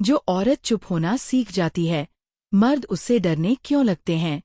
जो औरत चुप होना सीख जाती है, मर्द उससे डरने क्यों लगते हैं?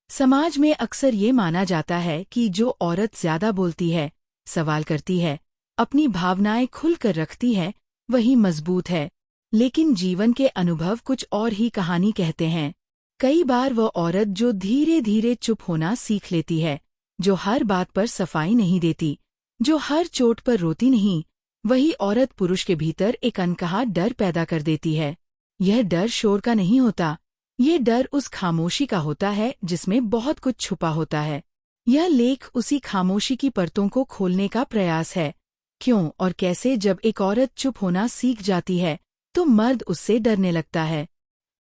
समाज में अक्सर ये माना जाता है कि जो औरत ज्यादा बोलती है, सवाल करती है, अपनी भावनाएं खुलकर रखती है, वही मजबूत है। लेकिन जीवन के अनुभव कुछ और ही कहानी कहते हैं। कई बार वह औरत जो धीरे धीरे चुप होना सीख लेती है, जो हर बात पर सफाई नहीं देती, जो हर चोट पर रोती नहीं, वही औरत पुरुष के भीतर एक अनकहा डर पैदा कर देती है। यह डर शोर का नहीं होता, ये डर उस खामोशी का होता है जिसमें बहुत कुछ छुपा होता है। यह लेख उसी खामोशी की परतों को खोलने का प्रयास है। क्यों और कैसे जब एक औरत चुप होना सीख जाती है तो मर्द उससे डरने लगता है।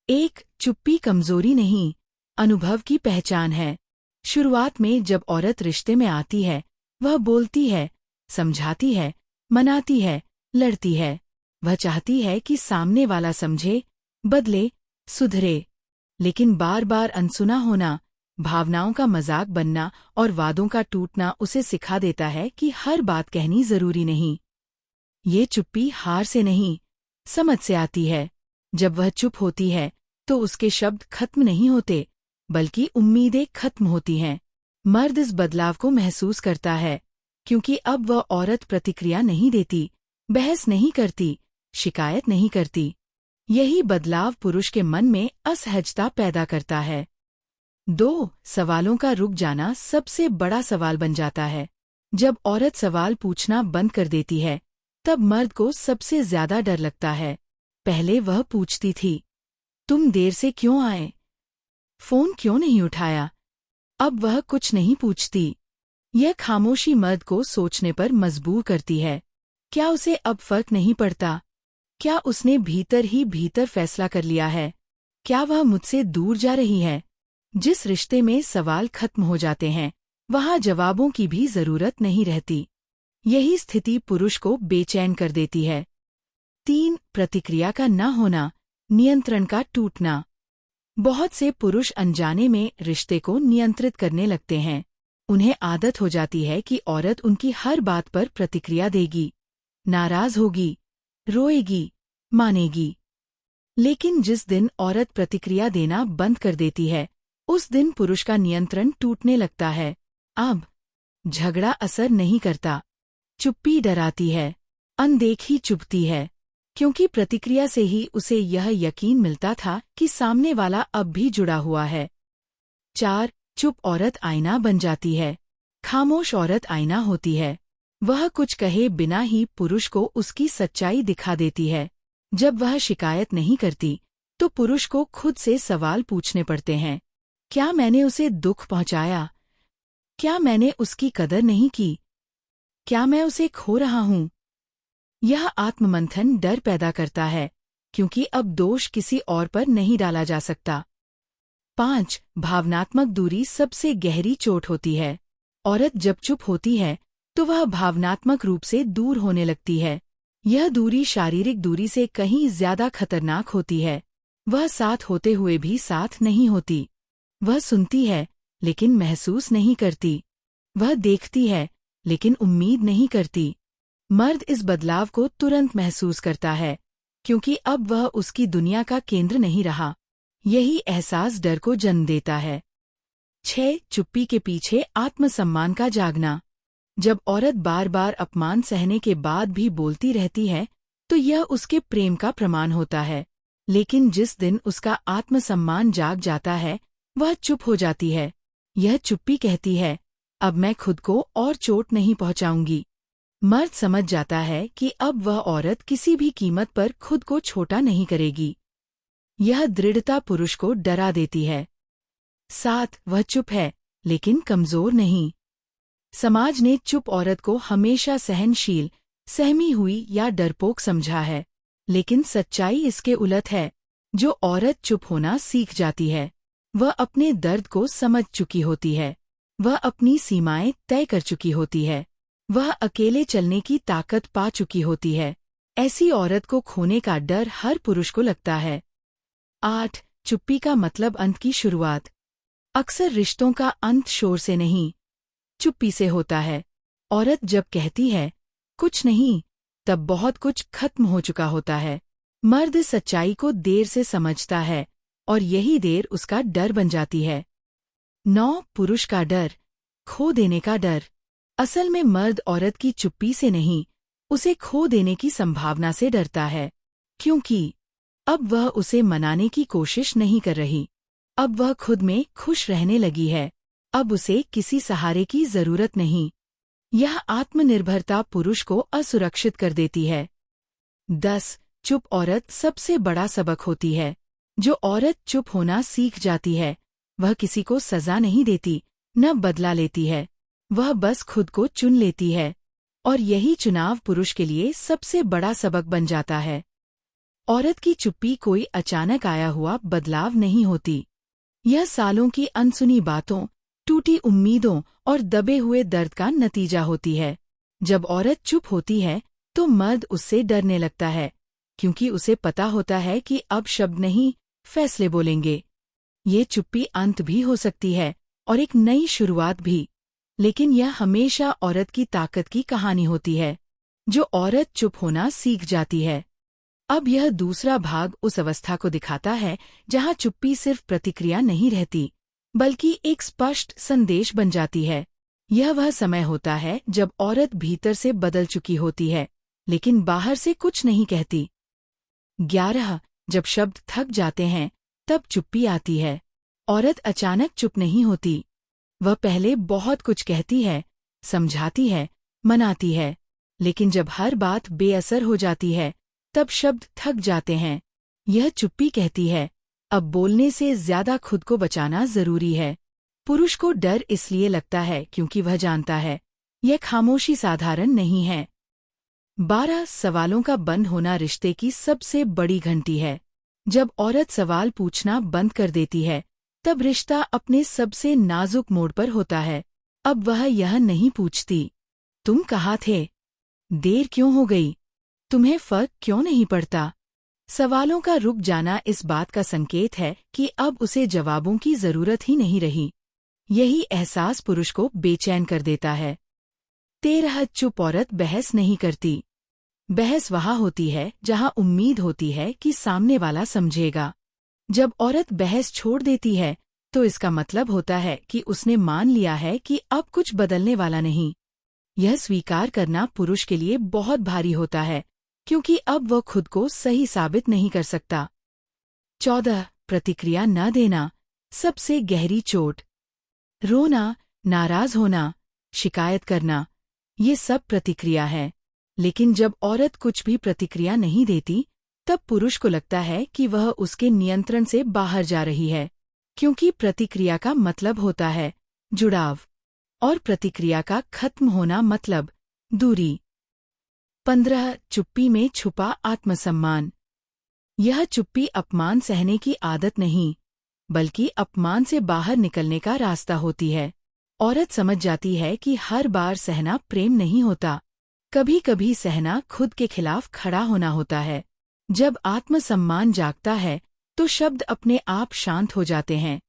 1. चुप्पी कमजोरी नहीं, अनुभव की पहचान है। शुरुआत में जब औरत रिश्ते में आती है, वह बोलती है, समझाती है, मनाती है, लड़ती है। वह चाहती है कि सामने वाला समझे, बदले, सुधरे। लेकिन बार बार अनसुना होना, भावनाओं का मजाक बनना और वादों का टूटना उसे सिखा देता है कि हर बात कहनी जरूरी नहीं। ये चुप्पी हार से नहीं, समझ से आती है। जब वह चुप होती है तो उसके शब्द खत्म नहीं होते, बल्कि उम्मीदें खत्म होती हैं। मर्द इस बदलाव को महसूस करता है, क्योंकि अब वह औरत प्रतिक्रिया नहीं देती, बहस नहीं करती, शिकायत नहीं करती। यही बदलाव पुरुष के मन में असहजता पैदा करता है। 2. सवालों का रुक जाना सबसे बड़ा सवाल बन जाता है। जब औरत सवाल पूछना बंद कर देती है, तब मर्द को सबसे ज्यादा डर लगता है। पहले वह पूछती थी, तुम देर से क्यों आए? फोन क्यों नहीं उठाया? अब वह कुछ नहीं पूछती। यह खामोशी मर्द को सोचने पर मजबूर करती है। क्या उसे अब फर्क नहीं पड़ता? क्या उसने भीतर ही भीतर फैसला कर लिया है? क्या वह मुझसे दूर जा रही है? जिस रिश्ते में सवाल खत्म हो जाते हैं, वहां जवाबों की भी जरूरत नहीं रहती। यही स्थिति पुरुष को बेचैन कर देती है। 3. प्रतिक्रिया का न होना, नियंत्रण का टूटना। बहुत से पुरुष अनजाने में रिश्ते को नियंत्रित करने लगते हैं। उन्हें आदत हो जाती है कि औरत उनकी हर बात पर प्रतिक्रिया देगी, नाराज होगी, रोएगी, मानेगी। लेकिन जिस दिन औरत प्रतिक्रिया देना बंद कर देती है, उस दिन पुरुष का नियंत्रण टूटने लगता है। अब झगड़ा असर नहीं करता, चुप्पी डराती है, अनदेखी चुभती है, क्योंकि प्रतिक्रिया से ही उसे यह यकीन मिलता था कि सामने वाला अब भी जुड़ा हुआ है। 4. चुप औरत आईना बन जाती है। खामोश औरत आईना होती है। वह कुछ कहे बिना ही पुरुष को उसकी सच्चाई दिखा देती है। जब वह शिकायत नहीं करती, तो पुरुष को खुद से सवाल पूछने पड़ते हैं। क्या मैंने उसे दुख पहुंचाया? क्या मैंने उसकी कदर नहीं की? क्या मैं उसे खो रहा हूं? यह आत्ममंथन डर पैदा करता है, क्योंकि अब दोष किसी और पर नहीं डाला जा सकता। 5. भावनात्मक दूरी सबसे गहरी चोट होती है। औरत जब चुप होती है, तो वह भावनात्मक रूप से दूर होने लगती है। यह दूरी शारीरिक दूरी से कहीं ज्यादा खतरनाक होती है। वह साथ होते हुए भी साथ नहीं होती। वह सुनती है, लेकिन महसूस नहीं करती। वह देखती है, लेकिन उम्मीद नहीं करती। मर्द इस बदलाव को तुरंत महसूस करता है, क्योंकि अब वह उसकी दुनिया का केंद्र नहीं रहा। यही एहसास डर को जन्म देता है। 6. चुप्पी के पीछे आत्मसम्मान का जागना। जब औरत बार बार अपमान सहने के बाद भी बोलती रहती है, तो यह उसके प्रेम का प्रमाण होता है। लेकिन जिस दिन उसका आत्मसम्मान जाग जाता है, वह चुप हो जाती है। यह चुप्पी कहती है, अब मैं खुद को और चोट नहीं पहुंचाऊंगी। मर्द समझ जाता है कि अब वह औरत किसी भी कीमत पर खुद को छोटा नहीं करेगी। यह दृढ़ता पुरुष को डरा देती है। 7. वह चुप है, लेकिन कमजोर नहीं। समाज ने चुप औरत को हमेशा सहनशील, सहमी हुई या डरपोक समझा है। लेकिन सच्चाई इसके उलट है। जो औरत चुप होना सीख जाती है, वह अपने दर्द को समझ चुकी होती है। वह अपनी सीमाएं तय कर चुकी होती है। वह अकेले चलने की ताकत पा चुकी होती है। ऐसी औरत को खोने का डर हर पुरुष को लगता है। 8. चुप्पी का मतलब अंत की शुरुआत। अक्सर रिश्तों का अंत शोर से नहीं, चुप्पी से होता है। औरत जब कहती है, कुछ नहीं, तब बहुत कुछ खत्म हो चुका होता है। मर्द सच्चाई को देर से समझता है और यही देर उसका डर बन जाती है। 9 पुरुष का डर, खो देने का डर। असल में मर्द औरत की चुप्पी से नहीं, उसे खो देने की संभावना से डरता है, क्योंकि अब वह उसे मनाने की कोशिश नहीं कर रही। अब वह खुद में खुश रहने लगी है। अब उसे किसी सहारे की जरूरत नहीं। यह आत्मनिर्भरता पुरुष को असुरक्षित कर देती है। 10 चुप औरत सबसे बड़ा सबक होती है। जो औरत चुप होना सीख जाती है, वह किसी को सजा नहीं देती, न बदला लेती है। वह बस खुद को चुन लेती है, और यही चुनाव पुरुष के लिए सबसे बड़ा सबक बन जाता है। औरत की चुप्पी कोई अचानक आया हुआ बदलाव नहीं होती। यह सालों की अनसुनी बातों, टूटी उम्मीदों और दबे हुए दर्द का नतीजा होती है। जब औरत चुप होती है तो मर्द उससे डरने लगता है, क्योंकि उसे पता होता है कि अब शब्द नहीं, फैसले बोलेंगे। ये चुप्पी अंत भी हो सकती है और एक नई शुरुआत भी, लेकिन यह हमेशा औरत की ताकत की कहानी होती है, जो औरत चुप होना सीख जाती है। अब यह दूसरा भाग उस अवस्था को दिखाता है जहां चुप्पी सिर्फ प्रतिक्रिया नहीं रहती, बल्कि एक स्पष्ट संदेश बन जाती है। यह वह समय होता है जब औरत भीतर से बदल चुकी होती है, लेकिन बाहर से कुछ नहीं कहती। 11 जब शब्द थक जाते हैं, तब चुप्पी आती है। औरत अचानक चुप नहीं होती। वह पहले बहुत कुछ कहती है, समझाती है, मनाती है, लेकिन जब हर बात बेअसर हो जाती है, तब शब्द थक जाते हैं। यह चुप्पी कहती है, अब बोलने से ज्यादा खुद को बचाना जरूरी है। पुरुष को डर इसलिए लगता है क्योंकि वह जानता है, यह खामोशी साधारण नहीं है। 12 सवालों का बंद होना रिश्ते की सबसे बड़ी घंटी है। जब औरत सवाल पूछना बंद कर देती है, तब रिश्ता अपने सबसे नाजुक मोड़ पर होता है। अब वह यह नहीं पूछती, तुम कहाँ थे? देर क्यों हो गई? तुम्हें फर्क क्यों नहीं पड़ता? सवालों का रुक जाना इस बात का संकेत है कि अब उसे जवाबों की जरूरत ही नहीं रही। यही एहसास पुरुष को बेचैन कर देता है। 13 चुप औरत बहस नहीं करती। बहस वहाँ होती है जहाँ उम्मीद होती है कि सामने वाला समझेगा। जब औरत बहस छोड़ देती है, तो इसका मतलब होता है कि उसने मान लिया है कि अब कुछ बदलने वाला नहीं। यह स्वीकार करना पुरुष के लिए बहुत भारी होता है, क्योंकि अब वह खुद को सही साबित नहीं कर सकता। 14 प्रतिक्रिया न देना, सबसे गहरी चोट। रोना, नाराज होना, शिकायत करना, ये सब प्रतिक्रिया है। लेकिन जब औरत कुछ भी प्रतिक्रिया नहीं देती, तब पुरुष को लगता है कि वह उसके नियंत्रण से बाहर जा रही है, क्योंकि प्रतिक्रिया का मतलब होता है जुड़ाव, और प्रतिक्रिया का खत्म होना मतलब दूरी। 15 चुप्पी में छुपा आत्मसम्मान। यह चुप्पी अपमान सहने की आदत नहीं, बल्कि अपमान से बाहर निकलने का रास्ता होती है। औरत समझ जाती है कि हर बार सहना प्रेम नहीं होता, कभी कभी सहना खुद के खिलाफ खड़ा होना होता है। जब आत्मसम्मान जागता है, तो शब्द अपने आप शांत हो जाते हैं।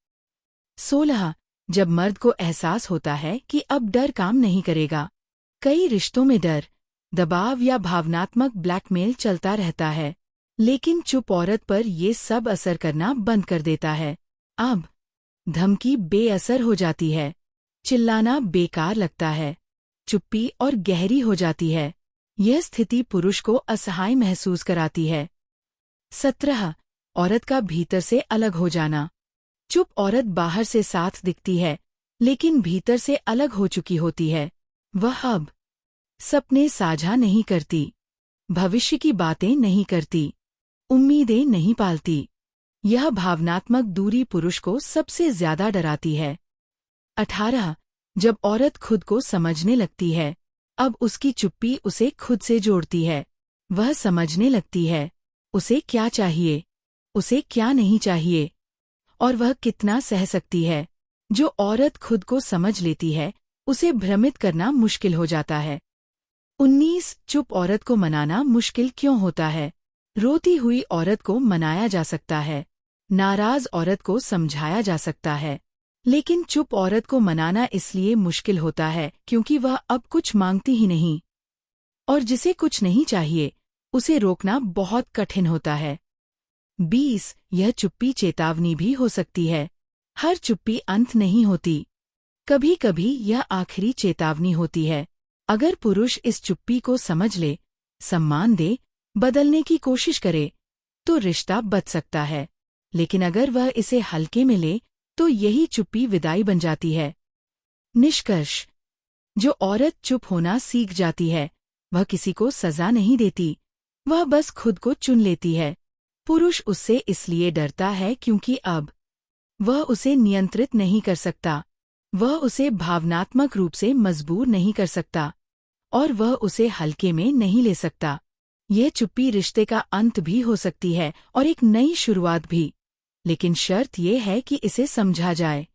16 जब मर्द को एहसास होता है कि अब डर काम नहीं करेगा। कई रिश्तों में डर, दबाव या भावनात्मक ब्लैकमेल चलता रहता है, लेकिन चुप औरत पर ये सब असर करना बंद कर देता है। अब धमकी बेअसर हो जाती है, चिल्लाना बेकार लगता है, चुप्पी और गहरी हो जाती है। यह स्थिति पुरुष को असहाय महसूस कराती है। 17 औरत का भीतर से अलग हो जाना। चुप औरत बाहर से साथ दिखती है, लेकिन भीतर से अलग हो चुकी होती है। वह अब सपने साझा नहीं करती, भविष्य की बातें नहीं करती, उम्मीदें नहीं पालती। यह भावनात्मक दूरी पुरुष को सबसे ज्यादा डराती है। 18 जब औरत खुद को समझने लगती है, अब उसकी चुप्पी उसे खुद से जोड़ती है। वह समझने लगती है, उसे क्या चाहिए, उसे क्या नहीं चाहिए, और वह कितना सह सकती है। जो औरत खुद को समझ लेती है, उसे भ्रमित करना मुश्किल हो जाता है। 19 चुप औरत को मनाना मुश्किल क्यों होता है? रोती हुई औरत को मनाया जा सकता है, नाराज औरत को समझाया जा सकता है, लेकिन चुप औरत को मनाना इसलिए मुश्किल होता है क्योंकि वह अब कुछ मांगती ही नहीं, और जिसे कुछ नहीं चाहिए, उसे रोकना बहुत कठिन होता है। 20 यह चुप्पी चेतावनी भी हो सकती है। हर चुप्पी अंत नहीं होती। कभी कभी यह आखिरी चेतावनी होती है। अगर पुरुष इस चुप्पी को समझ ले, सम्मान दे, बदलने की कोशिश करे, तो रिश्ता बच सकता है। लेकिन अगर वह इसे हल्के में ले, तो यही चुप्पी विदाई बन जाती है। निष्कर्ष: जो औरत चुप होना सीख जाती है, वह किसी को सजा नहीं देती, वह बस खुद को चुन लेती है। पुरुष उससे इसलिए डरता है क्योंकि अब वह उसे नियंत्रित नहीं कर सकता, वह उसे भावनात्मक रूप से मजबूर नहीं कर सकता, और वह उसे हल्के में नहीं ले सकता। यह चुप्पी रिश्ते का अंत भी हो सकती है और एक नई शुरुआत भी, लेकिन शर्त यह है कि इसे समझा जाए।